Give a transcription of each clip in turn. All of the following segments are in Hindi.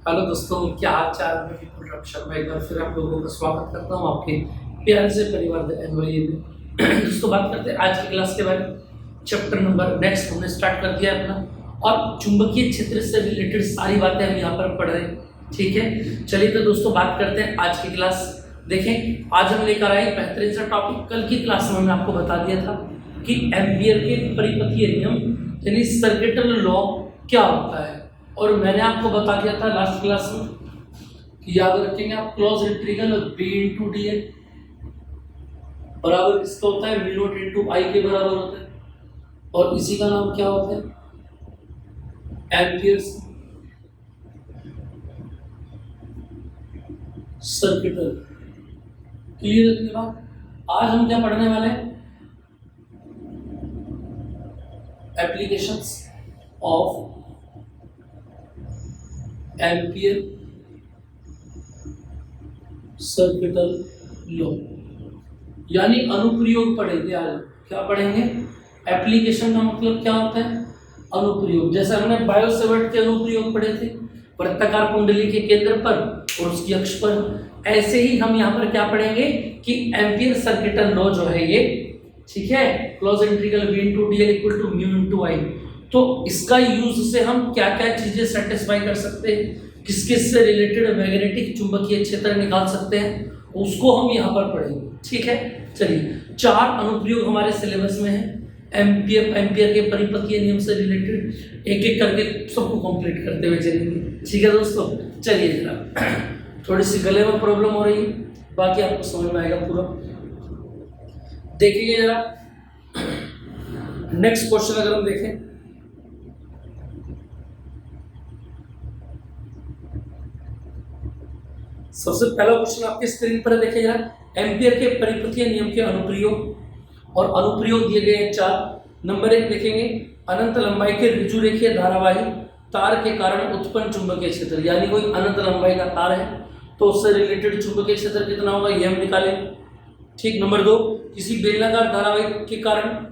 हेलो दोस्तों, क्या हाल चाल। मैं विपुल रक्षक में एक बार फिर आप लोगों का स्वागत करता हूं आपके प्यारे से परिवार एनवाई में। दोस्तों, बात करते हैं आज की क्लास के बारे में। चैप्टर नंबर नेक्स्ट हमने स्टार्ट कर दिया अपना, और चुंबकीय क्षेत्र से रिलेटेड सारी बातें हम यहाँ पर पढ़ रहे हैं। ठीक है, चलिए तो दोस्तों बात करते हैं आज की क्लास। देखें, आज हम लेकर आए बेहतरीन सा टॉपिक। कल की क्लास में मैंने आपको बता दिया था कि एम्पियर के परिपथीय नियम यानी सर्किटल लॉ क्या होता है, और मैंने आपको बता दिया था लास्ट क्लास में कि याद रखेंगे आप, close integral B into D L बराबर किसका होता है, म्यू नॉट इंटू आई के बराबर होता है, और इसी का नाम क्या होता है, एम्पियर्स सर्किटल। क्लियर है बात। आज हम क्या पढ़ने वाले हैं, applications of ampere circuital law, यानी अनुप्रयोग पढ़ेंगे आज। क्या पढ़ेंगे, एप्लीकेशन का मतलब क्या होता है, अनुप्रयोग। जैसे हमने बायो सेवर्ट के अनुप्रयोग पढ़े थे, वृत्ताकार कुंडली के केंद्र पर और उसकी अक्ष पर, ऐसे ही हम यहाँ पर क्या पढ़ेंगे कि एम्पियर सर्किटल लॉ जो है ये, ठीक है, close integral B into D L equal to mu into I. तो इसका यूज से हम क्या क्या चीजें सेटिस्फाई कर सकते हैं, किस किस से रिलेटेड मैग्नेटिक चुंबकीय क्षेत्र निकाल सकते हैं, उसको हम यहाँ पर पढ़ेंगे। ठीक है, चलिए, 4 अनुप्रयोग हमारे सिलेबस में है एम्पियर के परिपथीय नियम से रिलेटेड। एक एक करके सबको कंप्लीट करते हुए चलेंगे। ठीक है दोस्तों, चलिए जरा। थोड़ी सी गले में प्रॉब्लम हो रही है, बाकी आपको समझ में आएगा पूरा। देखिए जरा नेक्स्ट क्वेश्चन अगर हम देखें, सबसे पहला क्वेश्चन आपकी स्क्रीन पर देखिए जरा। एम्पियर के परिपथीय नियम के अनुप्रयोग, और अनुप्रयोग दिए गए हैं 4। नंबर 1 देखेंगे, अनंत लंबाई के ऋजु रेखीय धारावाही तार के कारण उत्पन्न चुंबकीय क्षेत्र, यानी कोई अनंत लंबाई का तार है तो उससे रिलेटेड चुंबकीय क्षेत्र कितना होगा, ये हम निकालें। ठीक। नंबर 2, किसी बेलनाकार धारावाही के कारण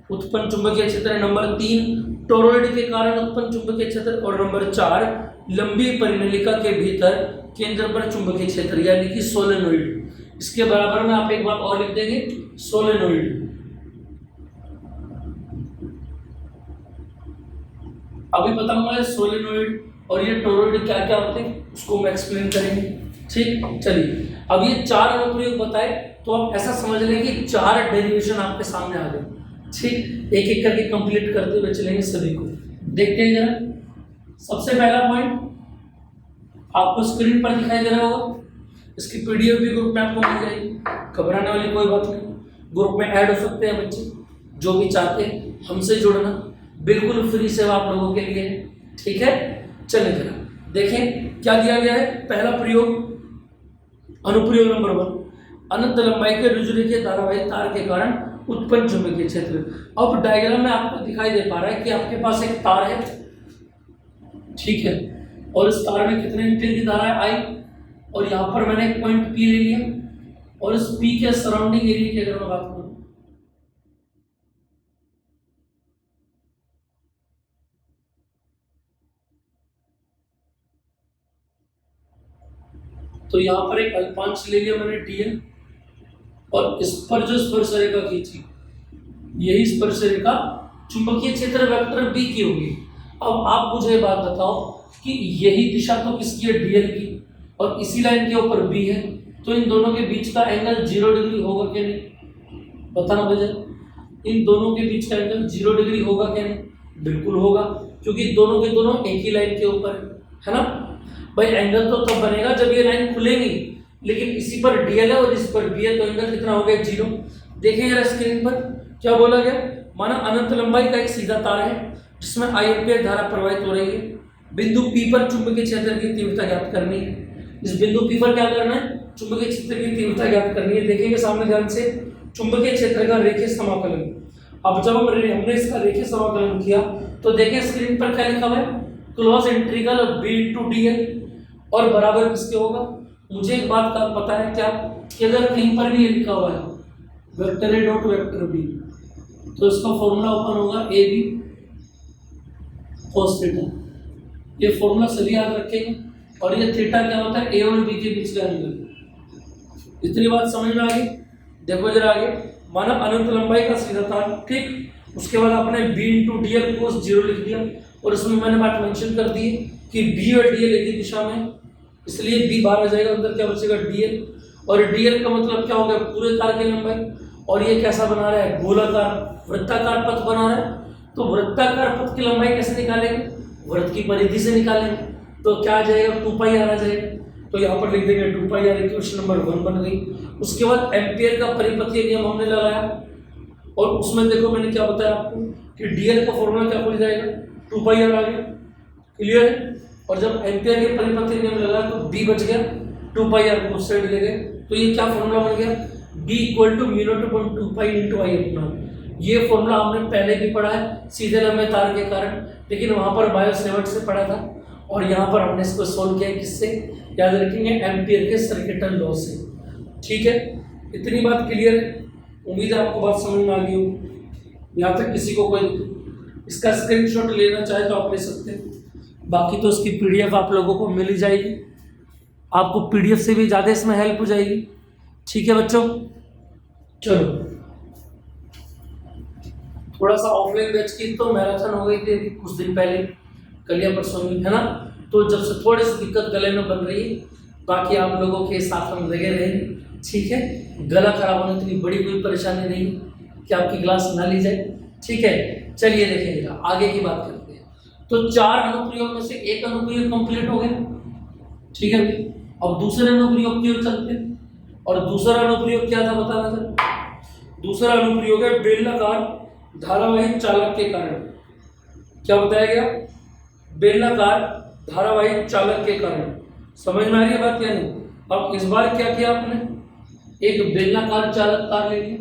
उत्पन्न चुंबकीय क्षेत्र। नंबर 3, टोरॉइड के कारण उत्पन्न चुंबकीय क्षेत्र। और नंबर 4, लंबी परिनलिका के भीतर केंद्र पर चुंबकीय क्षेत्र, यानी कि सोलेनोइड। इसके बराबर में आप एक बात और लिख देंगे, सोलेनोइड। अभी बताऊंगा सोलेनोइड और ये टोरॉइड क्या क्या होते हैं, उसको हम एक्सप्लेन करेंगे। ठीक, चलिए, अब ये 4 अनुप्रयोग बताए तो आप ऐसा समझ लें कि 4 डेरिवेशन आपके सामने आ गए। ठीक, एक एक करके कंप्लीट करते हुए चलेंगे सभी को। देखते हैं जरा। सबसे पहला पॉइंट आपको स्क्रीन पर दिखाई दे रहा होगा, इसकी पीडीएफ भी ग्रुप में आपको मिल जाएगी, घबराने वाली कोई बात नहीं। ग्रुप में ऐड हो सकते हैं बच्चे जो भी चाहते हैं हमसे जुड़ना, बिल्कुल फ्री सेवा आप लोगों के लिए। ठीक है, चलिए जरा देखें क्या दिया गया है। पहला प्रयोग, अनुप्रयोग नंबर 1, अनंत लंबाई के ऋजु रेखीय धारावाही तार के कारण उत्पन्न चुंबकीय क्षेत्र। अब डायग्राम में आपको दिखाई दे पा रहा है कि आपके पास एक तार है, ठीक है, और इस तार में कितने एम्पीयर की धारा है, आई, और यहाँ पर मैंने एक पॉइंट पी ले लिया, और इस पी के सराउंडिंग एरिया की अगर मैं बात करूं तो यहाँ पर एक अल्पांश ले लिया मैंने डीएल, और इस पर जो स्पर्श रेखा खींची, यही स्पर्श रेखा चुंबकीय क्षेत्र वेक्टर बी की होगी। अब आप मुझे बात बताओ कि यही दिशा तो किसकी है, डीएल की, और इसी लाइन के ऊपर बी है, तो इन दोनों के बीच का एंगल 0 डिग्री होगा क्या नहीं, बताना भैया। इन दोनों के बीच का एंगल 0 डिग्री होगा क्या नहीं, बिल्कुल होगा, क्योंकि दोनों के दोनों एक ही लाइन के ऊपर है ना भाई। एंगल तो तब बनेगा जब ये लाइन खुलेगी, लेकिन इसी पर डीएल है और इस पर बी है, तो एंगल कितना हो गया, 0। देखें जरा स्क्रीन पर क्या बोला गया, माना अनंत लंबाई का एक सीधा तार है जिसमें आई एम्पीयर धारा प्रवाहित हो रही है। बिंदु पी पर चुंबकीय क्षेत्र की तीव्रता ज्ञात करनी है। इस बिंदु पी पर क्या करना है, चुंबकीय क्षेत्र की तीव्रता ज्ञात करनी है। देखेंगे सामने ध्यान से, चुंबकीय क्षेत्र का रेखीय समाकलन। अब जब हमने इसका रेखीय समाकलन किया तो देखें स्क्रीन पर क्या लिखा हुआ है, close integral B into D L, और बराबर किसके होगा। मुझे एक बात का पता है क्या, कि अगर कहीं पर भी ये लिखा हुआ है vector A dot vector B, तो इसका फॉर्मूला ओपन होगा ए बी cos थीटा। ये फॉर्मूला सभी याद रखेंगे, और ये थीटा क्या होता है, ए और बी के बीच का एंगल। इतनी बात समझ में आ गई। देखो जरा आगे, माना अनंत लंबाई का सीधा था, ठीक। उसके बाद आपने b into D L cos 0 लिख दिया, और इसमें मैंने बात मेंशन कर दी कि b और dl एक ही दिशा में, इसलिए b बाहर आ जाएगा, अंदर क्या बचेगा dl। और dl का मतलब क्या हो गया, पूरे तार की लंबाई। और ये कैसा बना रहा है, गोलाकार वृत्ताकार पथ बना रहा है। तो वृत्ताकार पथ की लंबाई कैसे निकालेंगे, वृत्त की परिधि से निकालेंगे। तो क्या आ जाएगा, 2 पाई आर आ जाएगा। तो यहाँ पर लिख देंगे 2 पाई आर, इक्वेशन नंबर 1 बन गई। उसके बाद एम्पियर का परिपथीय नियम हमने लगाया, और उसमें देखो मैंने क्या बताया आपको कि डीएल का फॉर्मूला क्या बन जाएगा, 2 पाई आर आ गया। क्लियर है। और जब एम्पियर के परिपथीय नियम लगाया तो बी बच गया, 2 पाई आर को उस साइड ले गए। तो ये क्या फॉर्मूला बन गया, b equal to mu not upon 2 pi into I अपना। ये फॉर्मूला हमने पहले भी पढ़ा है सीधे लंबे तार के कारण, लेकिन वहां पर बायो सेवर्ट से पढ़ा था, और यहाँ पर हमने इसको सोल्व किया किससे, याद रखेंगे एम्पियर के सर्किटल लॉ से। ठीक है, इतनी बात क्लियर है। उम्मीद है आपको बात समझ में आ गई हो। यहाँ तक किसी को कोई इसका स्क्रीनशॉट लेना चाहे तो आप ले सकते हैं, बाकी तो इसकी पीडीएफ आप लोगों को मिल ही जाएगी। आपको पीडीएफ से भी ज़्यादा इसमें हेल्प हो जाएगी। ठीक है बच्चों, चलो थोड़ा सा ऑफलाइन बैच की तो मैराथन हो गई थी अभी कुछ दिन पहले, कल या परसों में, है ना। तो जब से थोड़ी सी दिक्कत गले में बन रही है, बाकी आप लोगों के साथ हम लगे रहेंगे। ठीक है, गला खराब होने इतनी बड़ी कोई परेशानी नहीं कि आपकी क्लास ना ली जाए। ठीक है, चलिए देखेंगे आगे की बात करते हैं। तो 4 अनुप्रयोग में से एक अनुप्रयोग कंप्लीट हो गया। ठीक है, अब दूसरे अनुप्रयोग की ओर चलते हैं। और दूसरा अनुप्रयोग क्या था बताना था। दूसरा अनुप्रयोग है बेलनाकार धारावाहिक चालक के कारण। क्या बताया गया, बेलनाकार धारावाहिक चालक के कारण। समझ में आ रही है बात या नहीं। अब इस बार क्या किया आपने, एक बेलनाकार चालक तार ले लिया,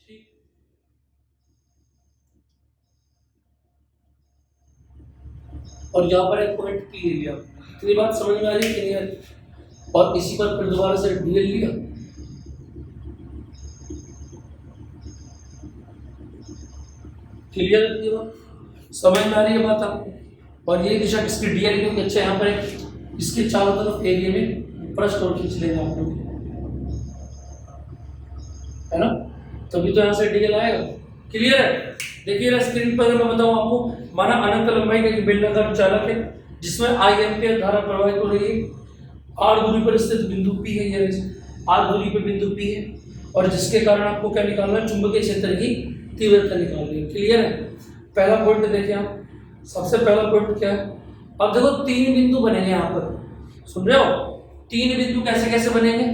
ठीक। और यहाँ पर एक पॉइंट पी ले लिया। इतनी बात समझ में आ रही है कि नहीं आ रही। और इसी पर फिर दोबारा से डीएल लिया, क्लियर है बात, समझ में आ रही है बात आपको। और ये दिशा किसकी, डीएल की। अच्छा यहाँ पर इसके चारों तरफ एरिया में पृष्ठ और खींच लेंगे आप लोग, है ना, तभी तो यहाँ से डीएल आएगा। क्लियर है। देखिए स्क्रीन पर मैं बताऊं आपको, माना अनंत लंबाई का एक बेलनाकार चालक है जिसमें आई एम्पियर धारा प्रवाहित हो रही है। आर दूरी पर स्थित बिंदु पी है, ये आर दूरी पर बिंदु पी है, और जिसके कारण आपको क्या निकालना है, चुंबकीय क्षेत्र की तीव्रता निकालनी है। क्लियर है। पहला पॉइंट देखिए आप, सबसे पहला पॉइंट क्या है। अब देखो 3 बिंदु बनेंगे यहाँ पर, सुन रहे हो, 3 बिंदु कैसे कैसे बनेंगे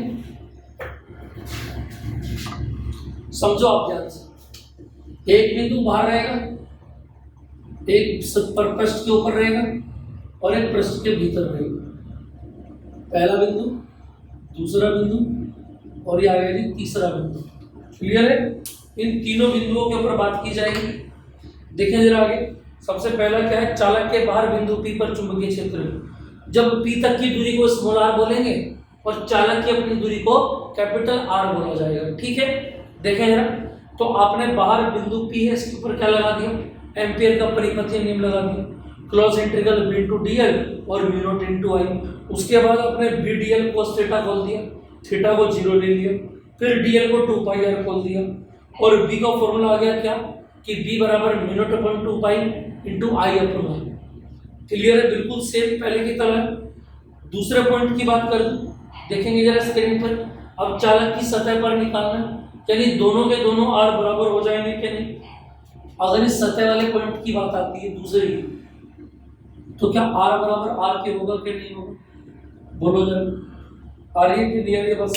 समझो आप ध्यान से। एक बिंदु बाहर रहेगा, एक पृष्ठ के ऊपर रहेगा, और एक पृष्ठ के भीतर रहेगा। पहला बिंदु, दूसरा बिंदु, और ये आ गया जी तीसरा बिंदु। क्लियर है। इन तीनों बिंदुओं के ऊपर बात की जाएगी। देखें जरा आगे, सबसे पहला क्या है, चालक के बाहर बिंदु पी पर चुंबकीय क्षेत्र। जब पी तक की दूरी को स्मॉल आर बोलेंगे और चालक की अपनी दूरी को कैपिटल आर बोला जाएगा। ठीक है, देखें जरा। तो आपने बाहर बिंदु पी है, इसके ऊपर क्या लगा दिया, एम्पियर का परिपथीय नियम लगा दिया, close integral b into DL और म्यू नॉट इंटू आई। उसके बाद आपने बी डीएल कोस थीटा खोल दिया, थीटा को 0 ले लिया, फिर डीएल को 2 पाई आर खोल दिया, और b का फॉर्मूला आ गया क्या कि b बराबर mu not upon 2 pi into I upon I. Clear है, बिल्कुल सेम पहले की तरह। दूसरे पॉइंट की बात कर दूं, देखेंगे जरा स्क्रीन पर। अब चालक की सतह पर निकालना, यानी दोनों के दोनों आर बराबर हो जाएंगे कि नहीं। अगर इस सतह वाले पॉइंट की बात आती है दूसरे की, तो क्या आर बराबर आर के होगा कि नहीं होगा, बोलो जरा। आ रही है कि नहीं आ रही है बस।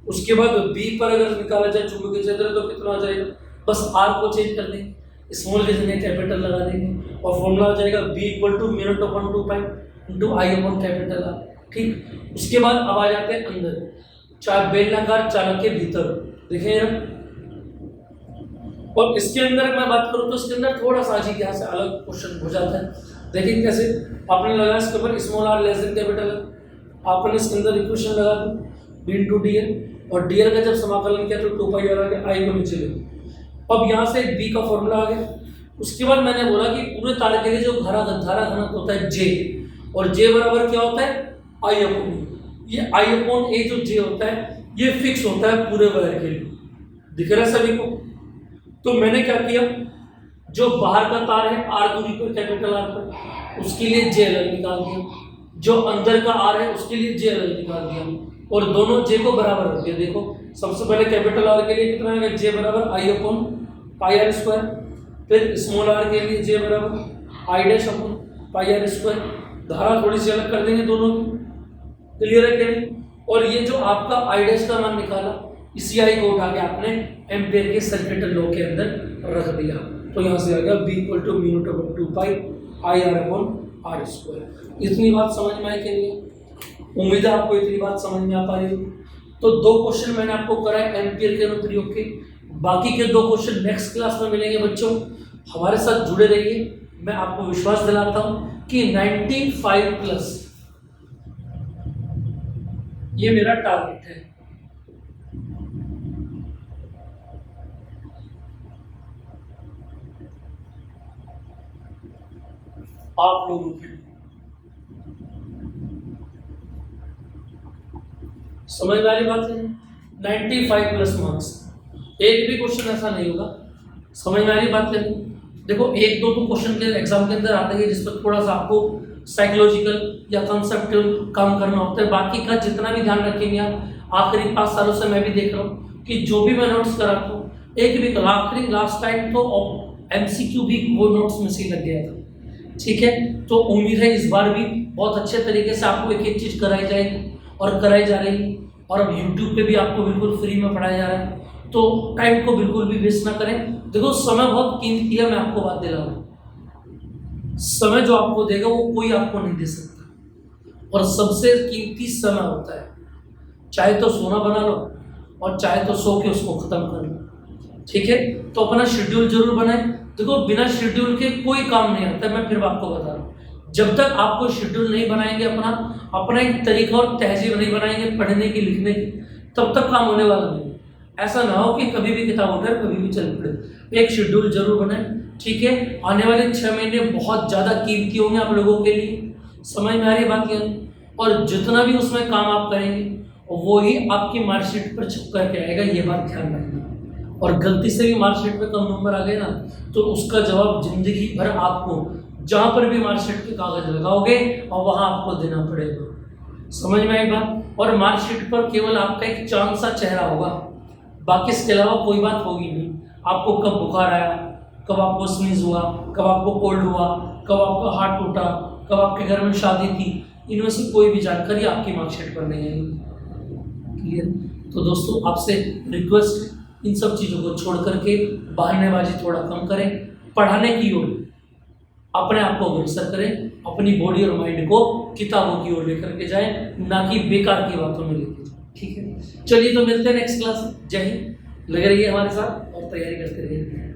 उसके बाद बी पर अगर निकाला जाए चुंबकीय क्षेत्र तो कितना आ जाएगा, बस आर को चेंज कर देंगे, स्मॉल के जगह कैपिटल लगा देंगे, और फॉर्मूला आ जाएगा B equal to mu not upon 2 pi into I upon capital R. ठीक, उसके बाद अब आ जाते हैं अंदर, बेलनाकार चालक के भीतर। देखिए और इसके अंदर मैं बात करूँ तो इसके अंदर थोड़ा सा अजीब यहाँ से अलग क्वेश्चन हो जाता है। देखिए कैसे आपने लगाया इसके ऊपर small R less than capital है, आपने इसके अंदर इक्वेशन लगा दी बी इंटू डी एल, और डी एल का जब समाकलन किया तो 2 पाई आर आ गया, आई को नीचे ले लो। अब यहाँ से बी का फॉर्मूला आ गया। उसके बाद मैंने बोला कि पूरे तार के लिए जो धारा घनत्व होता है जे, और जे बराबर क्या होता है आई अपॉन ए। ये आई अपॉन ए जो जे होता है ये फिक्स होता है पूरे वायर के लिए, दिख रहा है सभी को। तो मैंने क्या किया, जो बाहर का तार है आर दूरी पर कैपिटल आर पर, उसके लिए जे अलग निकाल दिया, जो अंदर का आर है उसके लिए जे अलग निकाल दिया, और दोनों जे को बराबर रख दिया। देखो सबसे पहले कैपिटल आर के लिए कितना है, जे बराबर I upon pi R square, फिर स्मॉल आर के लिए जे बराबर I dash upon pi R square. धारा थोड़ी सी अलग कर देंगे दोनों की, क्लियर है क्या नहीं। और ये जो आपका आई डैश का मान निकाला, इसी आई को उठा के आपने एम्पेयर के सर्किट लॉ के अंदर रख दिया, तो यहाँ से आ गया B equal to mu not over 2 pi I R upon R square. इतनी बात समझ में आई के लिए, उम्मीद है आपको इतनी बात समझ में आ पा रही हो। तो 2 क्वेश्चन मैंने आपको कराए एम्पियर के अनुप्रयोग के, बाकी के 2 क्वेश्चन नेक्स्ट क्लास में मिलेंगे। बच्चों हमारे साथ जुड़े रहिए, मैं आपको विश्वास दिलाता हूँ कि 95 प्लस ये मेरा टारगेट है। आप लोगों के समझ में आ रही बात है, 95 प्लस मार्क्स, एक भी क्वेश्चन ऐसा नहीं होगा। समझ में आ रही बात है। देखो 1-2 तो क्वेश्चन के एग्जाम के अंदर आते हैं जिस पर थोड़ा सा आपको साइकोलॉजिकल या कंसेप्चुअल काम करना होता है, बाकी का जितना भी ध्यान रखेंगे आप। आखिरी 5 सालों से मैं भी देख रहा हूँ कि जो भी मैं नोट्स कराता हूँ, एक भी आखिरी लास्ट टाइम तो MCQ भी वो नोट्स में से लग गया था, ठीक है। तो उम्मीद है इस बार भी बहुत अच्छे तरीके से आपको एक एक चीज़ कराई जाएगी और कराई जा रही है, और अब YouTube पे भी आपको बिल्कुल फ्री में पढ़ाया जा रहा है। तो टाइम को बिल्कुल भी वेस्ट ना करें। देखो समय बहुत कीमती है, मैं आपको बात दिला रहा हूँ, समय जो आपको देगा वो कोई आपको नहीं दे सकता, और सबसे कीमती समय होता है। चाहे तो सोना बना लो और चाहे तो सो के उसको खत्म कर लो, ठीक है। तो अपना शेड्यूल जरूर बनाएं। देखो बिना शेड्यूल के कोई काम नहीं आता, मैं फिर आपको बता रहा हूँ। जब तक आपको शेड्यूल नहीं बनाएंगे, अपना एक तरीका और तहजीब नहीं बनाएंगे पढ़ने की लिखने की, तब तक काम होने वाला नहीं। ऐसा ना हो कि कभी भी किताब उठाए कभी भी चल पड़े। एक शेड्यूल जरूर बनाएं, ठीक है। आने वाले 6 महीने बहुत ज़्यादा कीमती होंगे आप लोगों के लिए, समझ में आ रही बात यानी। और जितना भी उसमें काम आप करेंगे वो ही आपकी मार्कशीट पर छप करके आएगा, ये बात ध्यान रखना। और गलती से भी मार्कशीट पे कम नंबर आ गए ना, तो उसका जवाब जिंदगी भर आपको जहाँ पर भी मार्कशीट के कागज लगाओगे और वहाँ आपको देना पड़ेगा। समझ में आई बात। और मार्कशीट पर केवल आपका एक चांद सा चेहरा होगा, बाकी इसके अलावा कोई बात होगी नहीं। आपको कब बुखार आया, कब आपको स्नीज हुआ, कब आपको कोल्ड हुआ, कब आपका हाथ टूटा, कब आपके घर में शादी थी, इनमें से कोई भी जानकारी आपकी मार्कशीट पर नहीं आएगी। क्लियर। तो दोस्तों आपसे रिक्वेस्ट, इन सब चीज़ों को छोड़ करके बहानेबाजी थोड़ा कम करें, पढ़ाने की ओर अपने आप को अग्रसर करें, अपनी बॉडी और माइंड को किताबों की ओर लेकर के जाएं, ना कि बेकार की बातों में लेके जाएं, ठीक है। चलिए तो मिलते हैं नेक्स्ट क्लास। जय हिंद। लगे रहिए हमारे साथ और तैयारी करते रहिए।